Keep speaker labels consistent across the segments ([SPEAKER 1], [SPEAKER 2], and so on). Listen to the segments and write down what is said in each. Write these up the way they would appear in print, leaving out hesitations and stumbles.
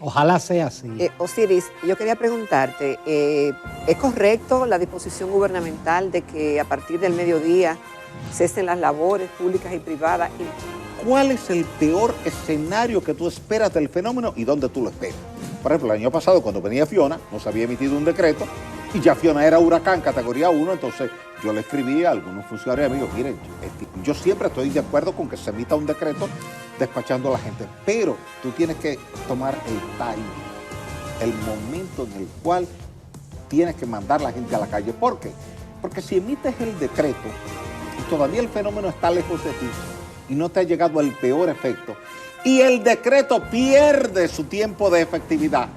[SPEAKER 1] Ojalá sea así.
[SPEAKER 2] Osiris, yo quería preguntarte, ¿es correcto la disposición gubernamental de que a partir del mediodía cesen las labores públicas y privadas?
[SPEAKER 3] ¿Cuál es el peor escenario que tú esperas del fenómeno y dónde tú lo esperas? Por ejemplo, el año pasado, cuando venía Fiona, nos había emitido un decreto y ya Fiona era huracán categoría 1, entonces yo le escribí a algunos funcionarios amigos, miren, yo siempre estoy de acuerdo con que se emita un decreto despachando a la gente, pero tú tienes que tomar el time, el momento en el cual tienes que mandar a la gente a la calle. ¿Por qué? Porque si emites el decreto y todavía el fenómeno está lejos de ti y no te ha llegado el peor efecto, y el decreto pierde su tiempo de efectividad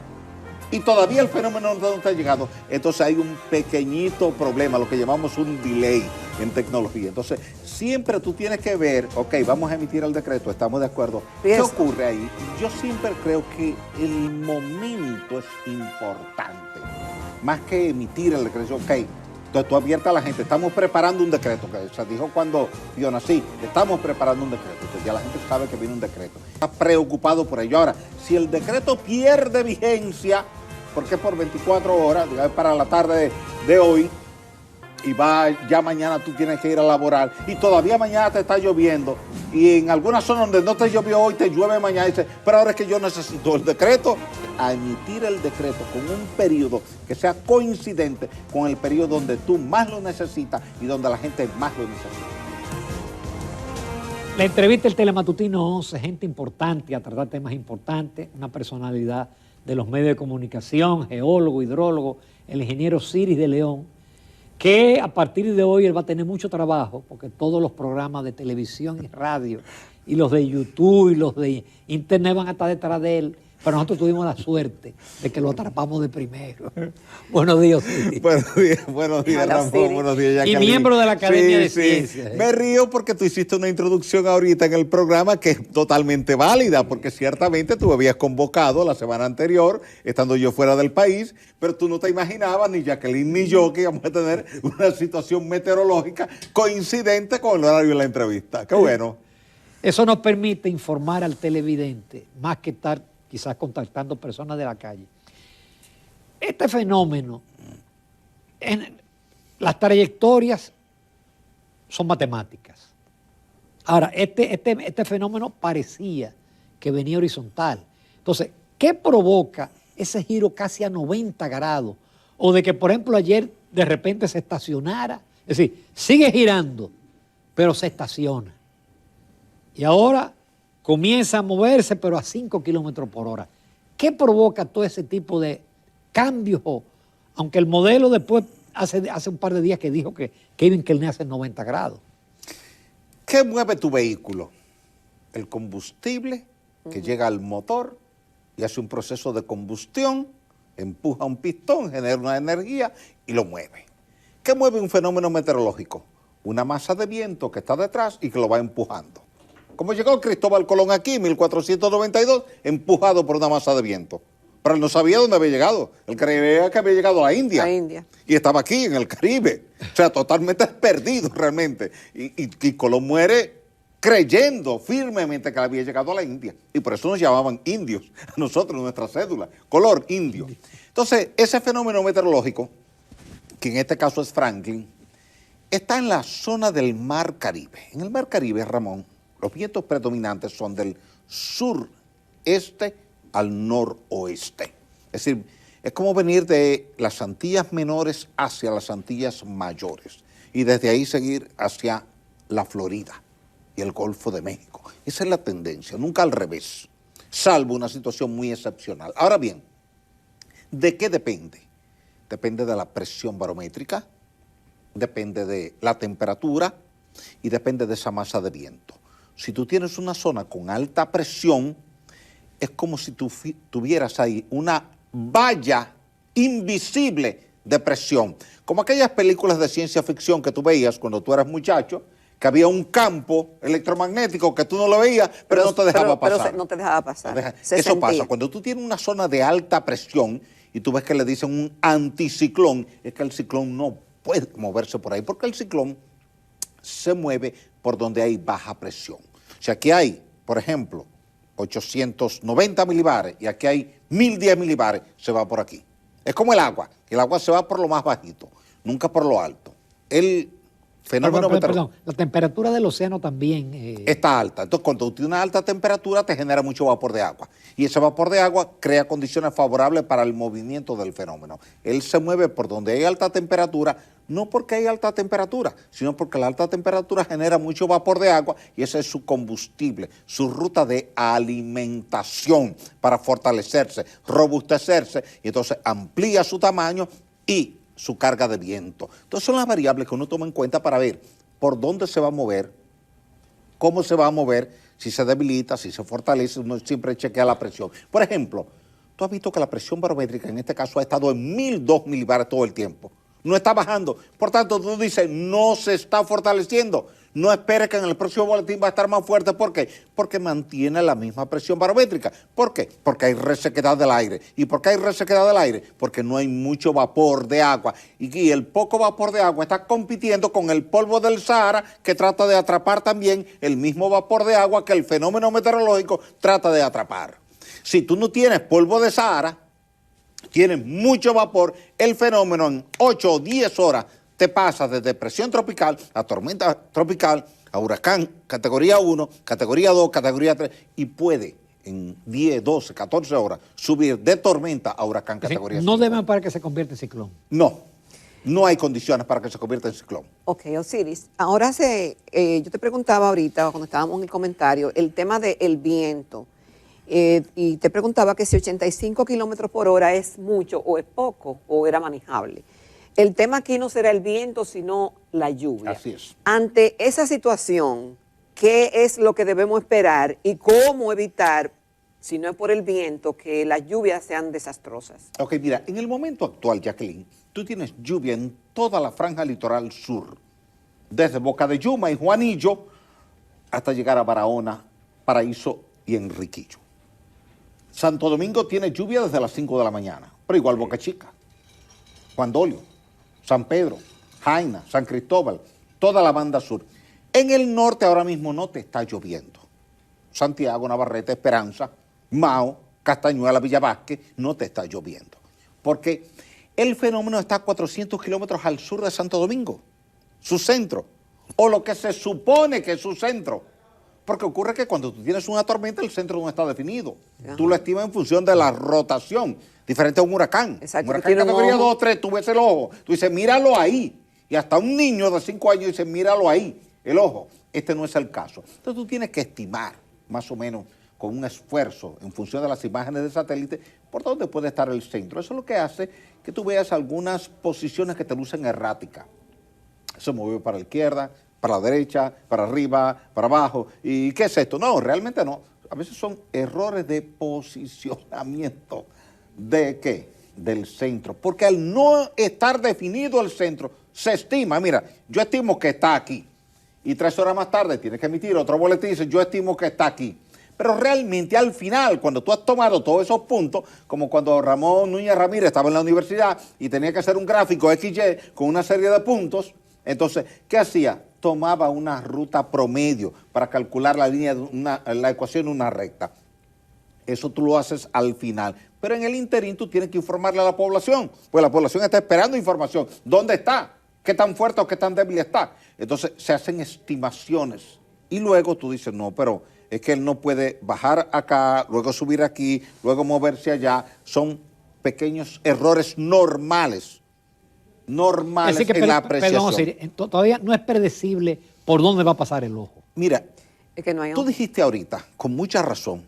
[SPEAKER 3] y todavía el fenómeno no te ha llegado, entonces hay un pequeñito problema, lo que llamamos un delay en tecnología. Entonces, siempre tú tienes que ver, ok, vamos a emitir el decreto, estamos de acuerdo. ¿Qué ocurre ahí? Yo siempre creo que el momento es importante, más que emitir el decreto, ok. Entonces tú adviertes a la gente, estamos preparando un decreto, que se dijo cuando yo nací, estamos preparando un decreto, entonces ya la gente sabe que viene un decreto, está preocupado por ello. Ahora, si el decreto pierde vigencia, porque es por 24 horas, digamos, para la tarde de hoy, y ya mañana tú tienes que ir a laborar, y todavía mañana te está lloviendo, y en alguna zona donde no te llovió hoy, te llueve mañana, y dices, pero ahora es que yo necesito el decreto, a emitir el decreto con un periodo que sea coincidente con el periodo donde tú más lo necesitas y donde la gente más lo necesita.
[SPEAKER 1] La entrevista del Telematutino 11, gente importante a tratar temas importantes, una personalidad de los medios de comunicación, geólogo, hidrólogo, el ingeniero Osiris de León, que a partir de hoy él va a tener mucho trabajo, porque todos los programas de televisión y radio, y los de YouTube y los de Internet van a estar detrás de él, pero nosotros tuvimos la suerte de que lo atrapamos de primero. Buenos días, Osiris.
[SPEAKER 3] Buenos días, Ramón. Buenos días, Jacqueline.
[SPEAKER 1] Y miembro de la Academia de Ciencias.
[SPEAKER 3] Me río porque tú hiciste una introducción ahorita en el programa que es totalmente válida, porque ciertamente tú habías convocado la semana anterior, estando yo fuera del país, pero tú no te imaginabas, ni Jacqueline ni yo, que íbamos a tener una situación meteorológica coincidente con el horario de la entrevista. Qué bueno.
[SPEAKER 1] Eso nos permite informar al televidente, más que estar quizás contactando personas de la calle. Este fenómeno, las trayectorias son matemáticas. Ahora, este fenómeno parecía que venía horizontal. Entonces, ¿qué provoca ese giro casi a 90 grados? O de que, por ejemplo, ayer de repente se estacionara. Es decir, sigue girando, pero se estaciona. Y ahora comienza a moverse, pero a 5 kilómetros por hora. ¿Qué provoca todo ese tipo de cambios? Aunque el modelo después, hace un par de días que dijo que iba a inclinarse en 90 grados.
[SPEAKER 3] ¿Qué mueve tu vehículo? El combustible que llega al motor y hace un proceso de combustión, empuja un pistón, genera una energía y lo mueve. ¿Qué mueve un fenómeno meteorológico? Una masa de viento que está detrás y que lo va empujando. Como llegó Cristóbal Colón aquí en 1492, empujado por una masa de viento. Pero él no sabía dónde había llegado. Él creía que había llegado a la India.
[SPEAKER 2] A India.
[SPEAKER 3] Y estaba aquí, en el Caribe. O sea, totalmente perdido realmente. Y Colón muere creyendo firmemente que había llegado a la India. Y por eso nos llamaban indios, a nosotros, nuestra cédula, color indio. Entonces, ese fenómeno meteorológico, que en este caso es Franklin, está en la zona del Mar Caribe. En el Mar Caribe, Ramón, los vientos predominantes son del sureste al noroeste. Es decir, es como venir de las Antillas Menores hacia las Antillas Mayores y desde ahí seguir hacia la Florida y el Golfo de México. Esa es la tendencia, nunca al revés, salvo una situación muy excepcional. Ahora bien, ¿de qué depende? Depende de la presión barométrica, depende de la temperatura y depende de esa masa de viento. Si tú tienes una zona con alta presión, es como si tú tuvieras ahí una valla invisible de presión. Como aquellas películas de ciencia ficción que tú veías cuando tú eras muchacho, que había un campo electromagnético que tú no lo veías, pero no te dejaba pasar.
[SPEAKER 2] Pero no te dejaba pasar.
[SPEAKER 3] Eso pasa. Cuando tú tienes una zona de alta presión y tú ves que le dicen un anticiclón, es que el ciclón no puede moverse por ahí, porque el ciclón se mueve por donde hay baja presión. O sea, aquí hay, por ejemplo, 890 milibares y aquí hay 1010 milibares, se va por aquí. Es como el agua se va por lo más bajito, nunca por lo alto. El fenómeno
[SPEAKER 1] Perdón, la temperatura del océano también
[SPEAKER 3] está alta. Entonces, cuando tú tienes una alta temperatura, te genera mucho vapor de agua. Y ese vapor de agua crea condiciones favorables para el movimiento del fenómeno. Él se mueve por donde hay alta temperatura, no porque hay alta temperatura, sino porque la alta temperatura genera mucho vapor de agua y ese es su combustible, su ruta de alimentación para fortalecerse, robustecerse, y entonces amplía su tamaño y su carga de viento. Entonces son las variables que uno toma en cuenta para ver por dónde se va a mover, cómo se va a mover, si se debilita, si se fortalece, uno siempre chequea la presión. Por ejemplo, tú has visto que la presión barométrica en este caso ha estado en 1002 milibares todo el tiempo. No está bajando. Por tanto, tú dices, no se está fortaleciendo. No esperes que en el próximo boletín va a estar más fuerte. ¿Por qué? Porque mantiene la misma presión barométrica. ¿Por qué? Porque hay resequedad del aire. ¿Y por qué hay resequedad del aire? Porque no hay mucho vapor de agua. Y el poco vapor de agua está compitiendo con el polvo del Sahara, que trata de atrapar también el mismo vapor de agua que el fenómeno meteorológico trata de atrapar. Si tú no tienes polvo de Sahara, tienes mucho vapor, el fenómeno en 8 o 10 horas te pasa de depresión tropical a tormenta tropical, a huracán, categoría 1, categoría 2, categoría 3, y puede en 10, 12, 14 horas subir de tormenta a huracán categoría 5.
[SPEAKER 1] No deben para que se convierta en ciclón.
[SPEAKER 3] No hay condiciones para que se convierta en ciclón.
[SPEAKER 2] Ok, Osiris, ahora yo te preguntaba ahorita, cuando estábamos en el comentario, el tema del viento. Y te preguntaba que si 85 kilómetros por hora es mucho o es poco o era manejable. El tema aquí no será el viento, sino la lluvia.
[SPEAKER 3] Así es.
[SPEAKER 2] Ante esa situación, ¿qué es lo que debemos esperar y cómo evitar, si no es por el viento, que las lluvias sean desastrosas?
[SPEAKER 3] Ok, mira, en el momento actual, Jacqueline, tú tienes lluvia en toda la franja litoral sur, desde Boca de Yuma y Juanillo hasta llegar a Barahona, Paraíso y Enriquillo. Santo Domingo tiene lluvia desde las 5 de la mañana, pero igual Boca Chica, Juan Dolio, San Pedro, Jaina, San Cristóbal, toda la banda sur. En el norte ahora mismo no te está lloviendo. Santiago, Navarrete, Esperanza, Mao, Castañuela, Villa Vázquez, no te está lloviendo. Porque el fenómeno está a 400 kilómetros al sur de Santo Domingo, su centro, o lo que se supone que es su centro. Porque ocurre que cuando tú tienes una tormenta, el centro no está definido. Ajá. Tú lo estimas en función de la rotación, diferente a un huracán.
[SPEAKER 2] Exacto,
[SPEAKER 3] un huracán categoría 2 o 3, tú ves el ojo, tú dices, míralo ahí. Y hasta un niño de 5 años dice, míralo ahí, el ojo. Este no es el caso. Entonces tú tienes que estimar, más o menos, con un esfuerzo, en función de las imágenes de satélite, por dónde puede estar el centro. Eso es lo que hace que tú veas algunas posiciones que te lucen erráticas. Se movió para la izquierda, para la derecha, para arriba, para abajo. ¿Y qué es esto? No, realmente no. A veces son errores de posicionamiento. ¿De qué? Del centro. Porque al no estar definido el centro, se estima, mira, yo estimo que está aquí. Y 3 horas más tarde tienes que emitir otro boletín y dice, yo estimo que está aquí. Pero realmente al final, cuando tú has tomado todos esos puntos, como cuando Ramón Núñez Ramírez estaba en la universidad y tenía que hacer un gráfico XY con una serie de puntos, entonces, ¿qué hacía? Tomaba una ruta promedio para calcular la línea de la ecuación de una recta. Eso tú lo haces al final. Pero en el interín tú tienes que informarle a la población, pues la población está esperando información. ¿Dónde está? ¿Qué tan fuerte o qué tan débil está? Entonces se hacen estimaciones y luego tú dices, no, pero es que él no puede bajar acá, luego subir aquí, luego moverse allá. Son pequeños errores normales en la apreciación.
[SPEAKER 1] Perdón, todavía no es predecible por dónde va a pasar el ojo.
[SPEAKER 3] Mira,
[SPEAKER 2] es que no hay
[SPEAKER 3] tú dijiste ahorita, con mucha razón,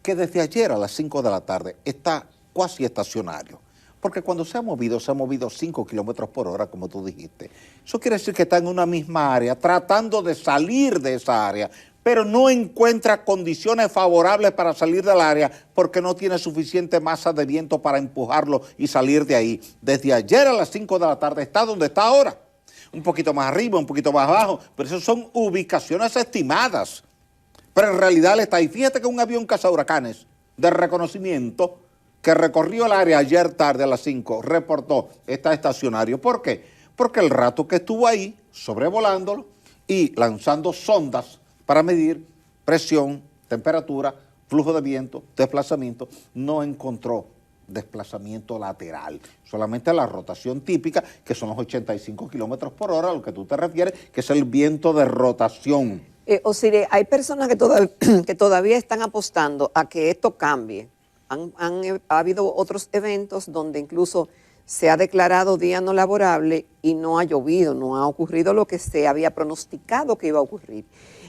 [SPEAKER 3] que desde ayer a las 5 de la tarde está cuasi estacionario. Porque cuando se ha movido 5 kilómetros por hora, como tú dijiste. Eso quiere decir que está en una misma área, tratando de salir de esa área, pero no encuentra condiciones favorables para salir del área porque no tiene suficiente masa de viento para empujarlo y salir de ahí. Desde ayer a las 5 de la tarde está donde está ahora. Un poquito más arriba, un poquito más abajo, pero esas son ubicaciones estimadas. Pero en realidad él está ahí. Fíjate que un avión cazahuracanes de reconocimiento que recorrió el área ayer tarde a las 5, reportó, está estacionario. ¿Por qué? Porque el rato que estuvo ahí, sobrevolándolo y lanzando sondas para medir presión, temperatura, flujo de viento, desplazamiento, no encontró desplazamiento lateral, solamente la rotación típica, que son los 85 kilómetros por hora, a lo que tú te refieres, que es el viento de rotación.
[SPEAKER 2] Osiris, hay personas que todavía están apostando a que esto cambie. Ha habido otros eventos donde incluso se ha declarado día no laborable y no ha llovido, no ha ocurrido lo que se había pronosticado que iba a ocurrir.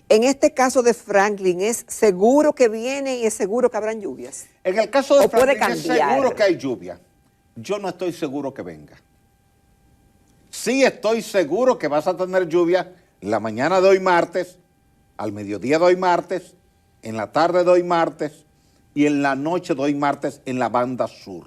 [SPEAKER 2] En este caso de Franklin, ¿es seguro que viene y es seguro que habrán lluvias?
[SPEAKER 3] En el caso de Franklin es
[SPEAKER 2] cambiar.
[SPEAKER 3] seguro que hay lluvia. Yo no estoy seguro que venga. Sí estoy seguro que vas a tener lluvia en la mañana de hoy martes, al mediodía de hoy martes, en la tarde de hoy martes y en la noche de hoy martes en la banda sur.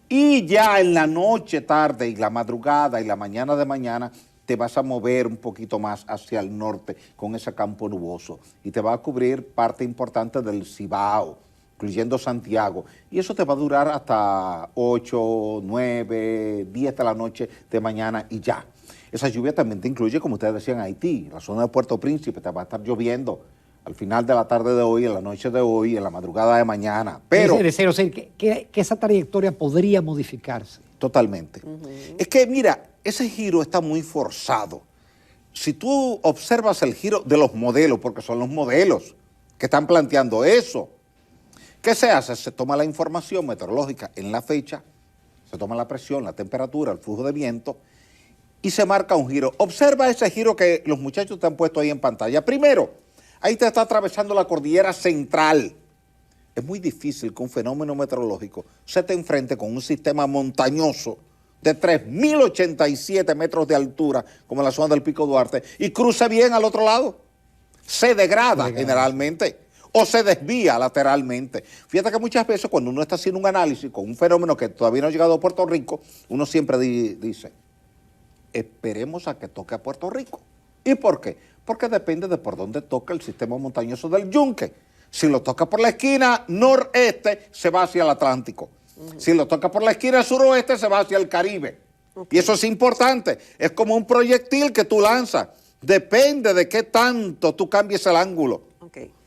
[SPEAKER 3] Y ya en la noche, tarde y la madrugada y la mañana de mañana te vas a mover un poquito más hacia el norte con ese campo nuboso y te va a cubrir parte importante del Cibao, incluyendo Santiago. Y eso te va a durar hasta 8, 9, 10 de la noche de mañana y ya. Esa lluvia también te incluye, como ustedes decían, Haití, la zona de Puerto Príncipe, te va a estar lloviendo al final de la tarde de hoy, en la noche de hoy, en la madrugada de mañana. Pero
[SPEAKER 1] Es decir, que esa trayectoria podría modificarse.
[SPEAKER 3] totalmente. Es que, mira, ese giro está muy forzado. Si tú observas el giro de los modelos, porque son los modelos que están planteando eso, ¿qué se hace? Se toma la información meteorológica en la fecha, se toma la presión, la temperatura, el flujo de viento, y se marca un giro. Observa ese giro que los muchachos te han puesto ahí en pantalla. Primero, ahí te está atravesando la cordillera central. Es muy difícil que un fenómeno meteorológico se te enfrente con un sistema montañoso de 3.087 metros de altura, como en la zona del Pico Duarte, y cruce bien al otro lado. Se degrada generalmente o se desvía lateralmente. Fíjate que muchas veces cuando uno está haciendo un análisis con un fenómeno que todavía no ha llegado a Puerto Rico, uno siempre dice, esperemos a que toque a Puerto Rico. ¿Y por qué? Porque depende de por dónde toca el sistema montañoso del Yunque. Si lo toca por la esquina noreste, se va hacia el Atlántico. Si lo toca por la esquina suroeste, se va hacia el Caribe. Y eso es importante. Es como un proyectil que tú lanzas. Depende de qué tanto tú cambies el ángulo.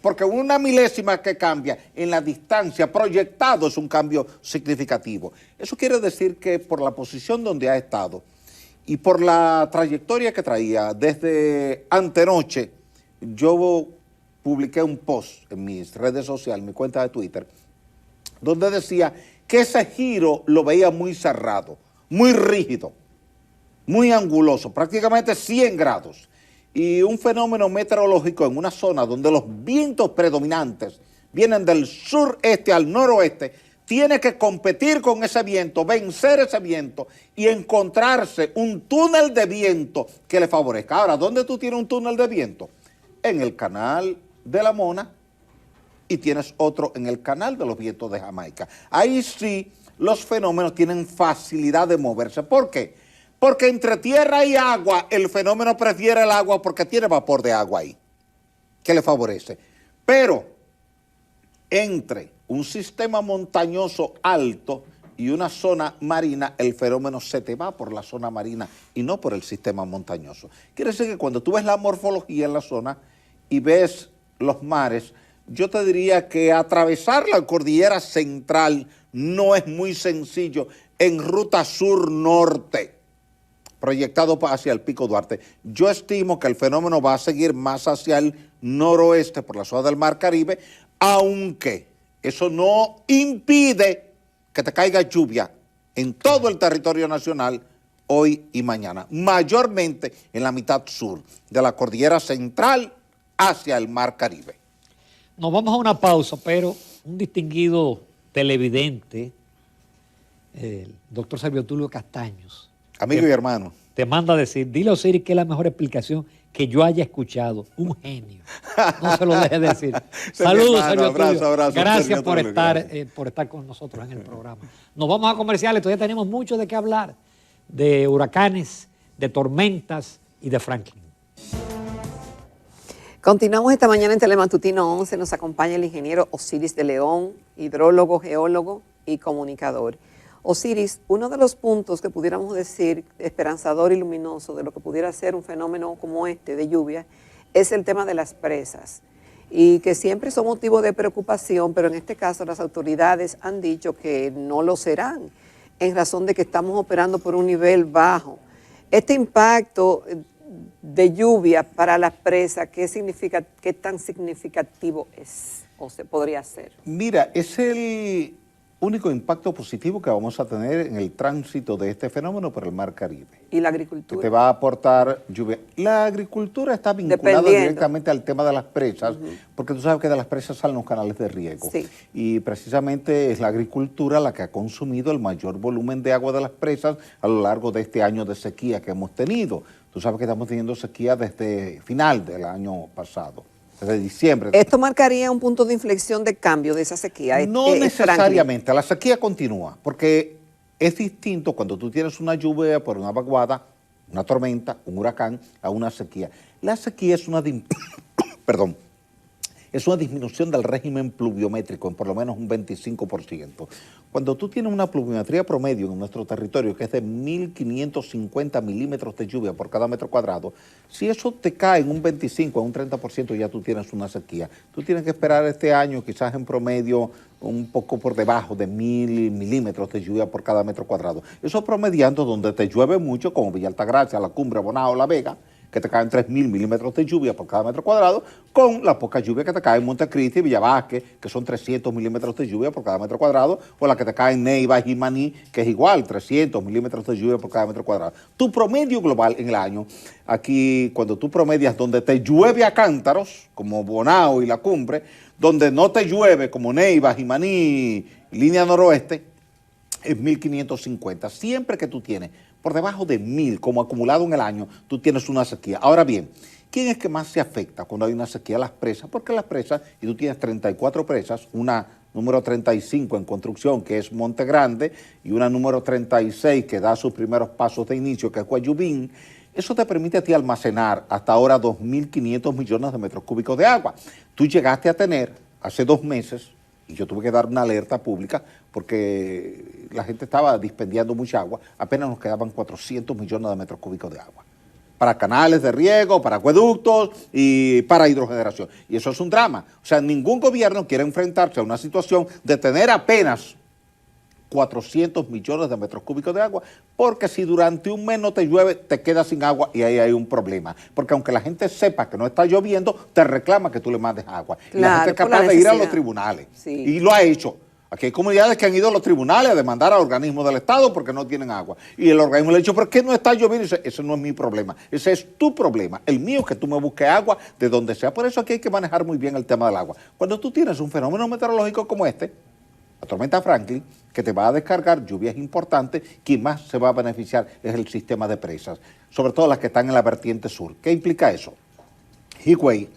[SPEAKER 3] Porque una milésima que cambia en la distancia proyectado es un cambio significativo. Eso quiere decir que por la posición donde ha estado y por la trayectoria que traía desde antenoche, yo publiqué un post en mis redes sociales, en mi cuenta de Twitter, donde decía que ese giro lo veía muy cerrado, muy rígido, muy anguloso, prácticamente 100 grados. Y un fenómeno meteorológico en una zona donde los vientos predominantes vienen del sureste al noroeste, tiene que competir con ese viento, vencer ese viento y encontrarse un túnel de viento que le favorezca. Ahora, ¿dónde tú tienes un túnel de viento? En el canal de la Mona y tienes otro en el canal de los vientos de Jamaica. Ahí sí los fenómenos tienen facilidad de moverse. ¿Por qué? Porque entre tierra y agua el fenómeno prefiere el agua porque tiene vapor de agua ahí, que le favorece. Pero entre un sistema montañoso alto y una zona marina, el fenómeno se te va por la zona marina y no por el sistema montañoso. Quiere decir que cuando tú ves la morfología en la zona y ves los mares, yo te diría que atravesar la cordillera central no es muy sencillo en ruta sur-norte, proyectado hacia el Pico Duarte. Yo estimo que el fenómeno va a seguir más hacia el noroeste por la zona del Mar Caribe, aunque eso no impide que te caiga lluvia en todo el territorio nacional hoy y mañana, mayormente en la mitad sur de la cordillera central hacia el Mar Caribe.
[SPEAKER 1] Nos vamos a una pausa, pero un distinguido televidente, el doctor Servio Tulio Castaños,
[SPEAKER 3] amigo y hermano,
[SPEAKER 1] te manda a decir, dile a Osiris que es la mejor explicación que yo haya escuchado. Un genio. No se lo deje decir. Saludos, Servio Tulio.
[SPEAKER 3] Abrazo,
[SPEAKER 1] gracias por estar con nosotros en el programa. Nos vamos a comerciales, todavía tenemos mucho de qué hablar, de huracanes, de tormentas y de Franklin.
[SPEAKER 2] Continuamos esta mañana en Telematutino 11. Nos acompaña el ingeniero Osiris de León, hidrólogo, geólogo y comunicador. Osiris, uno de los puntos que pudiéramos decir esperanzador y luminoso de lo que pudiera ser un fenómeno como este de lluvia es el tema de las presas. y que siempre son motivo de preocupación, pero en este caso las autoridades han dicho que no lo serán, en razón de que estamos operando por un nivel bajo. Este impacto de lluvia para las presas, ¿qué tan significativo es o se podría hacer?
[SPEAKER 3] Mira, es el único impacto positivo que vamos a tener en el tránsito de este fenómeno por el Mar Caribe.
[SPEAKER 2] ¿Y la
[SPEAKER 3] Que
[SPEAKER 2] agricultura?
[SPEAKER 3] te va a aportar lluvia. La agricultura está vinculada
[SPEAKER 2] Dependiendo.
[SPEAKER 3] directamente al tema de las presas, porque tú sabes que de las presas salen los canales de riego.
[SPEAKER 2] Sí.
[SPEAKER 3] Y precisamente es la agricultura la que ha consumido el mayor volumen de agua de las presas a lo largo de este año de sequía que hemos tenido. Tú sabes que estamos teniendo sequía desde final del año pasado, desde diciembre.
[SPEAKER 2] ¿Esto marcaría un punto de inflexión de cambio de esa sequía?
[SPEAKER 3] No necesariamente, la sequía continúa, porque es distinto cuando tú tienes una lluvia por una vaguada, una tormenta, un huracán, a una sequía. La sequía es una, perdón, es una disminución del régimen pluviométrico en por lo menos un 25%. Cuando tú tienes una pluviometría promedio en nuestro territorio que es de 1.550 milímetros de lluvia por cada metro cuadrado, si eso te cae en un 25, en un 30%, ya tú tienes una sequía. Tú tienes que esperar este año quizás en promedio un poco por debajo de 1.000 milímetros de lluvia por cada metro cuadrado. Eso promediando donde te llueve mucho, como Villa Altagracia, La Cumbre, Bonao, La Vega, que te caen 3.000 milímetros de lluvia por cada metro cuadrado, con la poca lluvia que te cae en Montecristi y Villavasque, que son 300 milímetros de lluvia por cada metro cuadrado, o la que te cae en Neiva y Jimaní, que es igual, 300 milímetros de lluvia por cada metro cuadrado. Tu promedio global en el año, aquí cuando tú promedias donde te llueve a cántaros, como Bonao y La Cumbre, donde no te llueve, como Neiva, Jimaní, línea noroeste, es 1.550. Siempre que tú tienes por debajo de 1.000 como acumulado en el año, tú tienes una sequía. Ahora bien, ¿quién es que más se afecta cuando hay una sequía? Las presas, porque las presas, y tú tienes 34 presas, una número 35 en construcción, que es Monte Grande, y una número 36 que da sus primeros pasos de inicio, que es Guayubín. Eso te permite a ti almacenar hasta ahora 2.500 millones de metros cúbicos de agua. Tú llegaste a tener hace 2 meses, y yo tuve que dar una alerta pública porque la gente estaba dispendiando mucha agua, apenas nos quedaban 400 millones de metros cúbicos de agua para canales de riego, para acueductos y para hidrogeneración. Y eso es un drama. O sea, ningún gobierno quiere enfrentarse a una situación de tener apenas 400 millones de metros cúbicos de agua, porque si durante un mes no te llueve, te quedas sin agua y ahí hay un problema. Porque aunque la gente sepa que no está lloviendo, te reclama que tú le mandes agua.
[SPEAKER 2] Claro,
[SPEAKER 3] y la gente es capaz de ir a los tribunales.
[SPEAKER 2] Sí.
[SPEAKER 3] Y lo ha hecho. Aquí hay comunidades que han ido a los tribunales a demandar a organismos del Estado porque no tienen agua. Y el organismo le ha dicho, ¿por qué no está lloviendo? Y dice, ese no es mi problema, ese es tu problema. El mío es que tú me busques agua de donde sea. Por eso aquí hay que manejar muy bien el tema del agua. Cuando tú tienes un fenómeno meteorológico como este, la tormenta Franklin, que te va a descargar lluvias importantes, quien más se va a beneficiar es el sistema de presas, sobre todo las que están en la vertiente sur. ¿Qué implica eso? Higüey,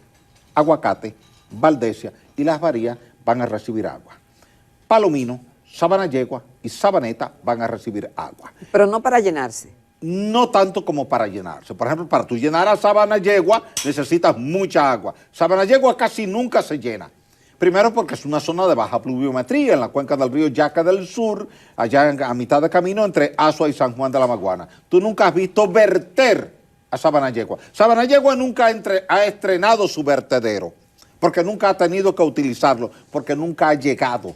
[SPEAKER 3] Aguacate, Valdesia y Las Varías van a recibir agua. Palomino, Sabana Yegua y Sabaneta van a recibir agua.
[SPEAKER 2] Pero no para llenarse.
[SPEAKER 3] No tanto como para llenarse. Por ejemplo, para tú llenar a Sabana Yegua necesitas mucha agua. Sabana Yegua casi nunca se llena. Primero porque es una zona de baja pluviometría en la cuenca del río Yaca del Sur, allá a mitad de camino entre Azua y San Juan de la Maguana. Tú nunca has visto verter a Sabana Yegua. Sabana Yegua nunca ha estrenado su vertedero, porque nunca ha tenido que utilizarlo, porque nunca ha llegado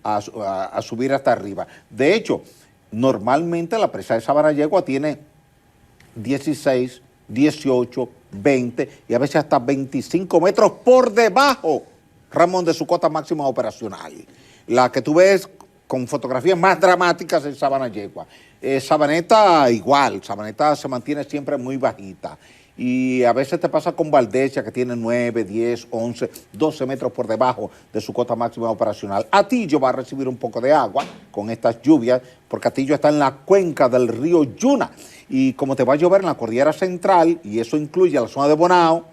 [SPEAKER 3] a subir hasta arriba. De hecho, normalmente la presa de Sabana Yegua tiene 16, 18, 20 y a veces hasta 25 metros por debajo, Ramón, de su cota máxima operacional. La que tú ves con fotografías más dramáticas en Sabana Yegua. Sabaneta igual, Sabaneta se mantiene siempre muy bajita. Y a veces te pasa con Valdesia, que tiene 9, 10, 11, 12 metros por debajo de su cota máxima operacional. Atillo va a recibir un poco de agua con estas lluvias, porque Atillo está en la cuenca del río Yuna. Y como te va a llover en la cordillera central, y eso incluye la zona de Bonao,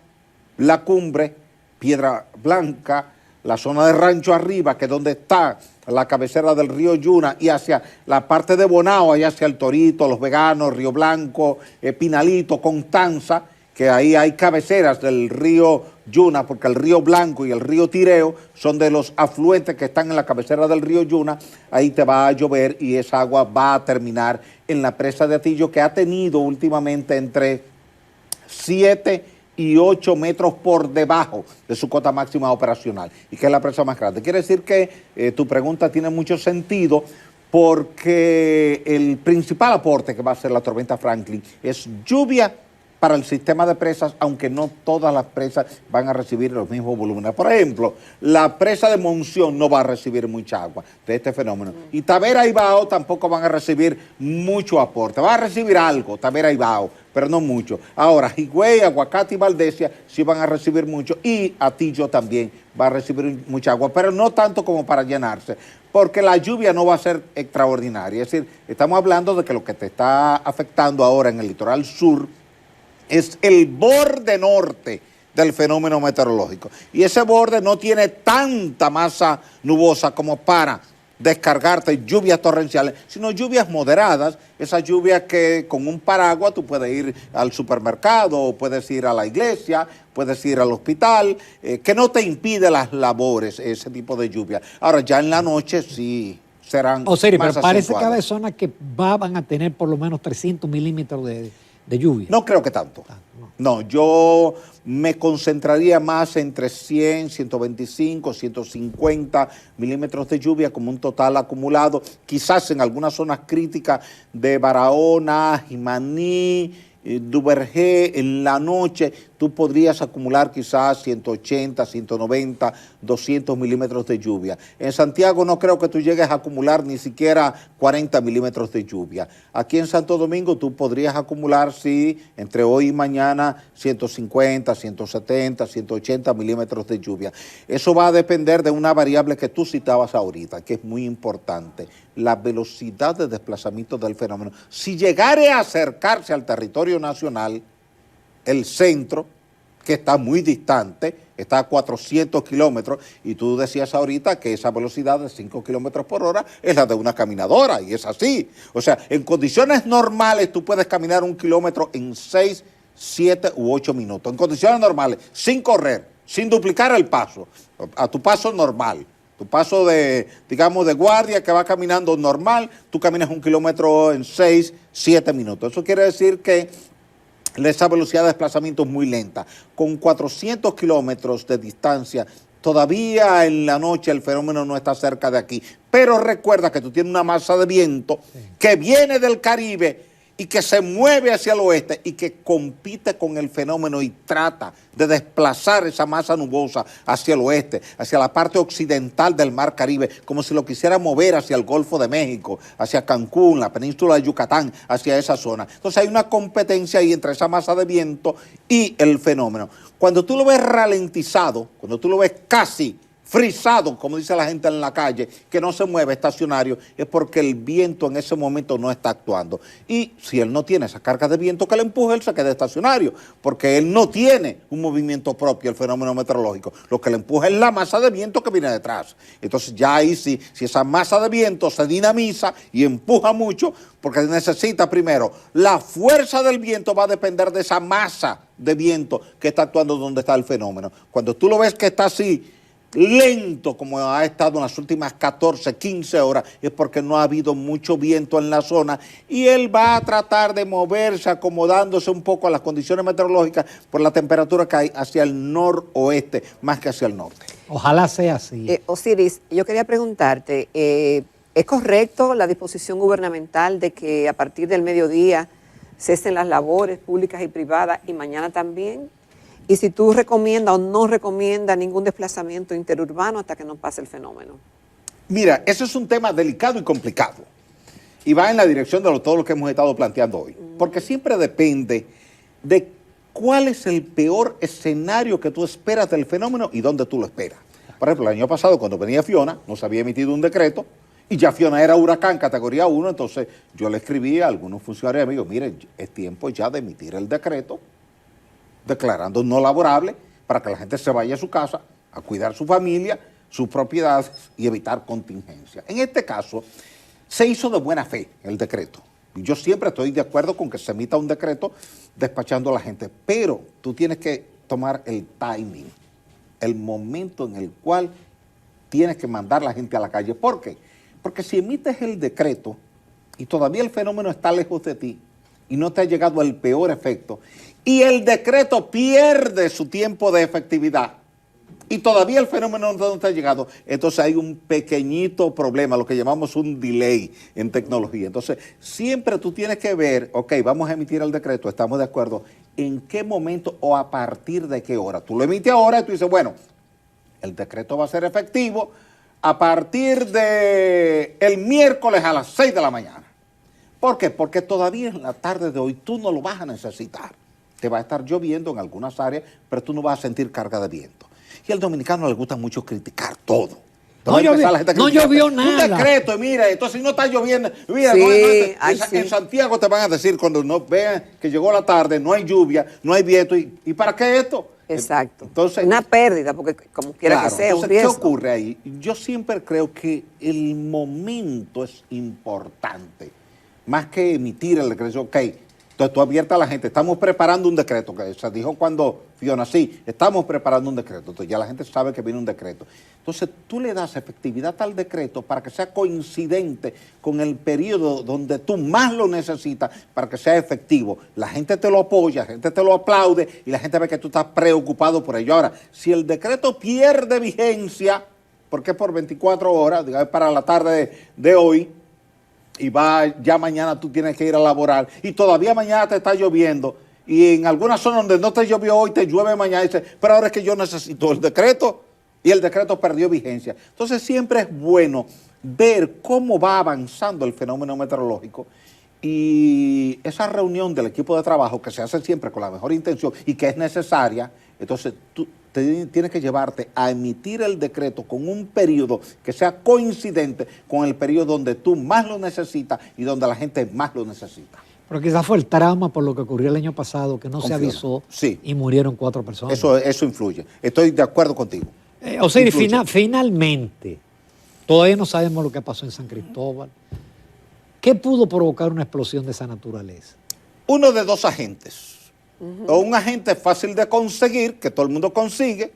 [SPEAKER 3] La Cumbre, Piedra Blanca, la zona de Rancho Arriba, que es donde está la cabecera del río Yuna, y hacia la parte de Bonao, allá hacia el Torito, Los Veganos, Río Blanco, Pinalito, Constanza, que ahí hay cabeceras del río Yuna, porque el río Blanco y el río Tireo son de los afluentes que están en la cabecera del río Yuna. Ahí te va a llover y esa agua va a terminar en la presa de Atillo, que ha tenido últimamente entre 7 y 8 metros por debajo de su cota máxima operacional, y que es la presa más grande. Quiere decir que tu pregunta tiene mucho sentido, porque el principal aporte que va a hacer la tormenta Franklin es lluvia para el sistema de presas, aunque no todas las presas van a recibir los mismos volúmenes. Por ejemplo, la presa de Monción no va a recibir mucha agua de este fenómeno. Y Tavera y Bao tampoco van a recibir mucho aporte. Va a recibir algo, Tavera y Bao, pero no mucho. Ahora, Higüey, Aguacate y Valdesia sí van a recibir mucho, y Atillo también va a recibir mucha agua, pero no tanto como para llenarse, porque la lluvia no va a ser extraordinaria. Es decir, estamos hablando de que lo que te está afectando ahora en el litoral sur es el borde norte del fenómeno meteorológico. Y ese borde no tiene tanta masa nubosa como para descargarte lluvias torrenciales, sino lluvias moderadas, esas lluvias que con un paraguas tú puedes ir al supermercado, puedes ir a la iglesia, puedes ir al hospital, que no te impide las labores, ese tipo de lluvia. Ahora, ya en la noche sí serán
[SPEAKER 1] O sea,
[SPEAKER 3] más
[SPEAKER 1] pero parece que
[SPEAKER 3] acentuadas.
[SPEAKER 1] hay zonas que van a tener por lo menos 300 milímetros de lluvia.
[SPEAKER 3] No creo que tanto. No, yo me concentraría más entre 100, 125, 150 milímetros de lluvia como un total acumulado, quizás en algunas zonas críticas de Barahona, Jimaní, Duvergé. En la noche tú podrías acumular quizás 180, 190, 200 milímetros de lluvia. En Santiago no creo que tú llegues a acumular ni siquiera 40 milímetros de lluvia. Aquí en Santo Domingo tú podrías acumular, sí, entre hoy y mañana 150, 170, 180 milímetros de lluvia. Eso va a depender de una variable que tú citabas ahorita, que es muy importante: la velocidad de desplazamiento del fenómeno. Si llegare a acercarse al territorio nacional, el centro, que está muy distante, está a 400 kilómetros, y tú decías ahorita que esa velocidad de 5 kilómetros por hora es la de una caminadora, y es así. O sea, en condiciones normales tú puedes caminar 1 kilómetro en 6, 7 u 8 minutos. En condiciones normales, sin correr, sin duplicar el paso, a tu paso normal. Tu paso de, digamos, de guardia que va caminando normal, tú caminas 1 kilómetro en 6, 7 minutos. Eso quiere decir que esa velocidad de desplazamiento es muy lenta. Con 400 kilómetros de distancia, todavía en la noche el fenómeno no está cerca de aquí. Pero recuerda que tú tienes una masa de viento que viene del Caribe y que se mueve hacia el oeste y que compite con el fenómeno y trata de desplazar esa masa nubosa hacia el oeste, hacia la parte occidental del Mar Caribe, como si lo quisiera mover hacia el Golfo de México, hacia Cancún, la península de Yucatán, hacia esa zona. Entonces hay una competencia ahí entre esa masa de viento y el fenómeno. Cuando tú lo ves ralentizado, cuando tú lo ves casi frisado, como dice la gente en la calle, que no se mueve, estacionario, es porque el viento en ese momento no está actuando. Y si él no tiene esa carga de viento que le empuje, él se queda estacionario, porque él no tiene un movimiento propio, el fenómeno meteorológico. Lo que le empuja es la masa de viento que viene detrás. Entonces ya ahí sí, si esa masa de viento se dinamiza y empuja mucho, porque necesita primero, la fuerza del viento va a depender de esa masa de viento que está actuando donde está el fenómeno. Cuando tú lo ves que está así, lento como ha estado en las últimas 14, 15 horas, es porque no ha habido mucho viento en la zona, y él va a tratar de moverse acomodándose un poco a las condiciones meteorológicas por la temperatura que hay hacia el noroeste más que hacia el norte.
[SPEAKER 1] Ojalá sea así.
[SPEAKER 2] Osiris, yo quería preguntarte, ¿es correcto la disposición gubernamental de que a partir del mediodía cesen las labores públicas y privadas y mañana también? Y si tú recomiendas o no recomiendas ningún desplazamiento interurbano hasta que no pase el fenómeno.
[SPEAKER 3] Mira, ese es un tema delicado y complicado, y va en la dirección de todo lo que hemos estado planteando hoy, porque siempre depende de cuál es el peor escenario que tú esperas del fenómeno y dónde tú lo esperas. Por ejemplo, el año pasado, cuando venía Fiona, no se había emitido un decreto, y ya Fiona era huracán categoría 1, entonces yo le escribí a algunos funcionarios amigos: miren, es tiempo ya de emitir el decreto declarando no laborable, para que la gente se vaya a su casa a cuidar su familia, sus propiedades y evitar contingencia. En este caso, se hizo de buena fe el decreto. Y yo siempre estoy de acuerdo con que se emita un decreto despachando a la gente, pero tú tienes que tomar el timing, el momento en el cual tienes que mandar a la gente a la calle. ¿Por qué? Porque si emites el decreto y todavía el fenómeno está lejos de ti, y no te ha llegado el peor efecto, y el decreto pierde su tiempo de efectividad, y todavía el fenómeno no te ha llegado, entonces hay un pequeñito problema, lo que llamamos un delay en tecnología. Entonces, siempre tú tienes que ver, ok, vamos a emitir el decreto, estamos de acuerdo, en qué momento o a partir de qué hora. Tú lo emites ahora y tú dices, bueno, el decreto va a ser efectivo a partir de el miércoles a las 6 de la mañana. ¿Por qué? Porque todavía en la tarde de hoy tú no lo vas a necesitar. Te va a estar lloviendo en algunas áreas, pero tú no vas a sentir carga de viento. Y al dominicano le gusta mucho criticar todo.
[SPEAKER 1] No llovió nada.
[SPEAKER 3] Un decreto, mira, entonces no está lloviendo. Mira,
[SPEAKER 2] Sí,
[SPEAKER 3] en Santiago te van a decir cuando no vean que llegó la tarde, no hay lluvia, no hay viento. ¿Y para qué esto?
[SPEAKER 2] Exacto.
[SPEAKER 3] Entonces,
[SPEAKER 2] una pérdida, porque como quiera
[SPEAKER 3] claro,
[SPEAKER 2] que sea,
[SPEAKER 3] entonces,
[SPEAKER 2] un riesgo.
[SPEAKER 3] ¿qué ocurre ahí? Yo siempre creo que el momento es importante, más que emitir el decreto. Ok, entonces tú adviertas a la gente, estamos preparando un decreto, que se dijo cuando Fiona, sí, estamos preparando un decreto, entonces ya la gente sabe que viene un decreto. Entonces tú le das efectividad al decreto para que sea coincidente con el periodo donde tú más lo necesitas para que sea efectivo. La gente te lo apoya, la gente te lo aplaude y la gente ve que tú estás preocupado por ello. Ahora, si el decreto pierde vigencia, porque es por 24 horas, digamos para la tarde de hoy, y ya mañana tú tienes que ir a laborar, y todavía mañana te está lloviendo, y en algunas zonas donde no te llovió hoy, te llueve mañana, y dices, pero ahora es que yo necesito el decreto, y el decreto perdió vigencia. Entonces siempre es bueno ver cómo va avanzando el fenómeno meteorológico, y esa reunión del equipo de trabajo que se hace siempre con la mejor intención y que es necesaria, entonces tú tienes que llevarte a emitir el decreto con un periodo que sea coincidente con el periodo donde tú más lo necesitas y donde la gente más lo necesita.
[SPEAKER 1] Pero quizás fue el trauma por lo que ocurrió el año pasado, que no se avisó,
[SPEAKER 3] sí,
[SPEAKER 1] y murieron 4 personas.
[SPEAKER 3] Eso influye. Estoy de acuerdo contigo.
[SPEAKER 1] Osiris, finalmente, todavía no sabemos lo que pasó en San Cristóbal. ¿Qué pudo provocar una explosión de esa naturaleza?
[SPEAKER 3] Uno de dos agentes. O un agente fácil de conseguir, que todo el mundo consigue.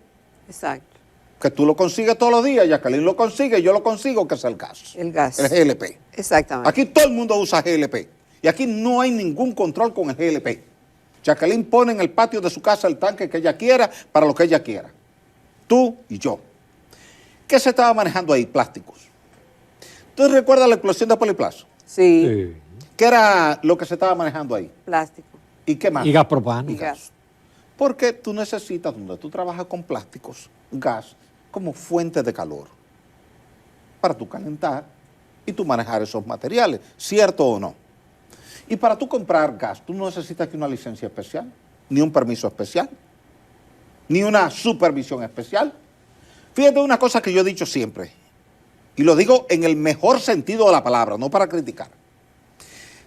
[SPEAKER 2] Exacto.
[SPEAKER 3] Que tú lo consigues todos los días, Jacqueline lo consigue, yo lo consigo, que es el gas.
[SPEAKER 2] El gas.
[SPEAKER 3] El GLP.
[SPEAKER 2] Exactamente.
[SPEAKER 3] Aquí todo el mundo usa GLP. Y aquí no hay ningún control con el GLP. Jacqueline pone en el patio de su casa el tanque que ella quiera, para lo que ella quiera. Tú y yo. ¿Qué se estaba manejando ahí? Plásticos. ¿Tú recuerdas la explosión de Poliplazo?
[SPEAKER 2] Sí.
[SPEAKER 3] ¿Qué era lo que se estaba manejando ahí?
[SPEAKER 2] Plástico.
[SPEAKER 3] ¿Y qué más?
[SPEAKER 1] Y gas propano.
[SPEAKER 2] Y gas.
[SPEAKER 3] Porque tú necesitas, donde tú trabajas con plásticos, gas, como fuente de calor, para tú calentar y tú manejar esos materiales, ¿cierto o no? Y para tú comprar gas, tú no necesitas que una licencia especial, ni un permiso especial, ni una supervisión especial. Fíjate una cosa que yo he dicho siempre, y lo digo en el mejor sentido de la palabra, no para criticar.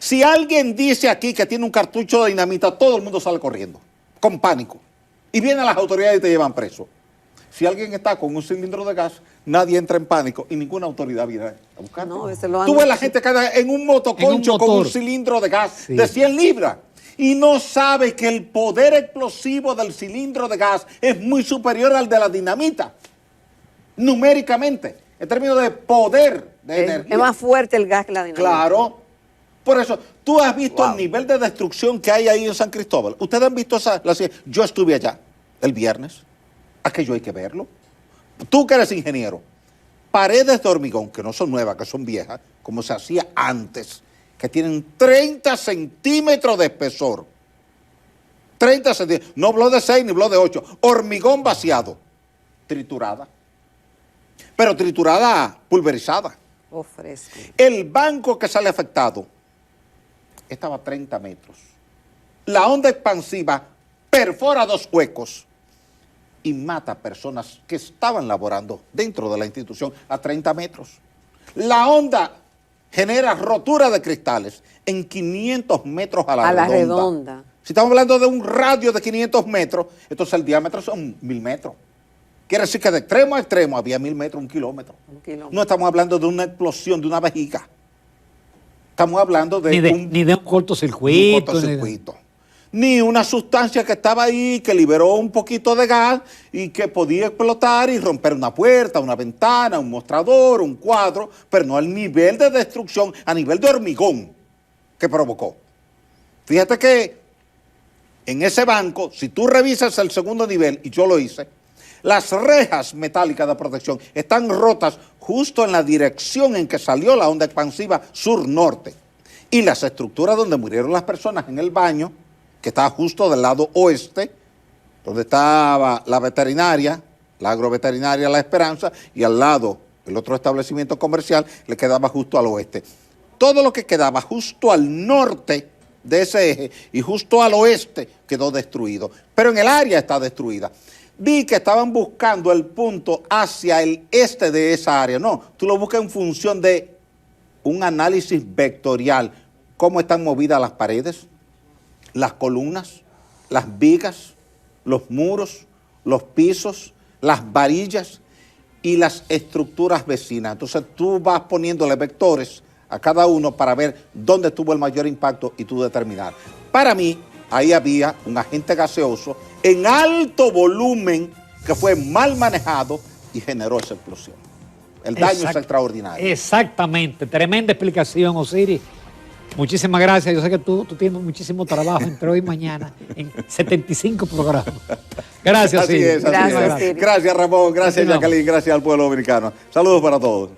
[SPEAKER 3] Si alguien dice aquí que tiene un cartucho de dinamita, todo el mundo sale corriendo, con pánico. Y vienen las autoridades y te llevan preso. Si alguien está con un cilindro de gas, nadie entra en pánico y ninguna autoridad viene a buscarte.
[SPEAKER 2] No, ese lo
[SPEAKER 3] Tú ves la gente que anda en un motoconcho con un cilindro de gas de 100 libras y no sabe que el poder explosivo del cilindro de gas es muy superior al de la dinamita, numéricamente, en términos de poder de energía.
[SPEAKER 2] Es más fuerte el gas que la dinamita.
[SPEAKER 3] Claro. Por eso, tú has visto el nivel de destrucción que hay ahí en San Cristóbal. Ustedes han visto yo estuve allá el viernes. Aquello hay que verlo. Tú que eres ingeniero, paredes de hormigón, que no son nuevas, que son viejas, como se hacía antes, que tienen 30 centímetros de espesor. 30 centímetros. No blog de 6 ni blog de 8. Hormigón vaciado. Triturada. Pero triturada pulverizada.
[SPEAKER 2] Oh, fresco.
[SPEAKER 3] El banco que sale afectado estaba a 30 metros. La onda expansiva perfora 2 huecos y mata a personas que estaban laborando dentro de la institución a 30 metros. La onda genera rotura de cristales en 500 metros a la redonda. Si estamos hablando de un radio de 500 metros, entonces el diámetro son 1000 metros. Quiere decir que de extremo a extremo había 1000 metros, 1 kilómetro. No estamos hablando de una explosión, de una vejiga. Estamos hablando de
[SPEAKER 1] ni de un cortocircuito.
[SPEAKER 3] Ni una sustancia que estaba ahí, que liberó un poquito de gas y que podía explotar y romper una puerta, una ventana, un mostrador, un cuadro, pero no al nivel de destrucción, a nivel de hormigón que provocó. Fíjate que en ese banco, si tú revisas el segundo nivel, y yo lo hice, las rejas metálicas de protección están rotas justo en la dirección en que salió la onda expansiva sur-norte. Y las estructuras donde murieron las personas en el baño, que está justo del lado oeste, donde estaba la veterinaria, la agroveterinaria La Esperanza, y al lado el otro establecimiento comercial, le quedaba justo al oeste. Todo lo que quedaba justo al norte de ese eje y justo al oeste quedó destruido, pero en el área está destruida. Vi que estaban buscando el punto hacia el este de esa área. No, tú lo buscas en función de un análisis vectorial, cómo están movidas las paredes, las columnas, las vigas, los muros, los pisos, las varillas y las estructuras vecinas. Entonces tú vas poniéndole vectores a cada uno para ver dónde tuvo el mayor impacto y tú determinar. Para mí, ahí había un agente gaseoso en alto volumen que fue mal manejado y generó esa explosión. El daño es extraordinario.
[SPEAKER 1] Exactamente, tremenda explicación, Osiris. Muchísimas gracias. Yo sé que tú tienes muchísimo trabajo entre hoy y mañana en 75 programas. Gracias,
[SPEAKER 3] Así
[SPEAKER 1] Osiris.
[SPEAKER 3] es, así
[SPEAKER 2] Gracias,
[SPEAKER 3] es.
[SPEAKER 2] Osiris.
[SPEAKER 3] Gracias, Ramón. Gracias,
[SPEAKER 1] Continuamos.
[SPEAKER 3] Jacqueline. Gracias al pueblo dominicano. Saludos para todos.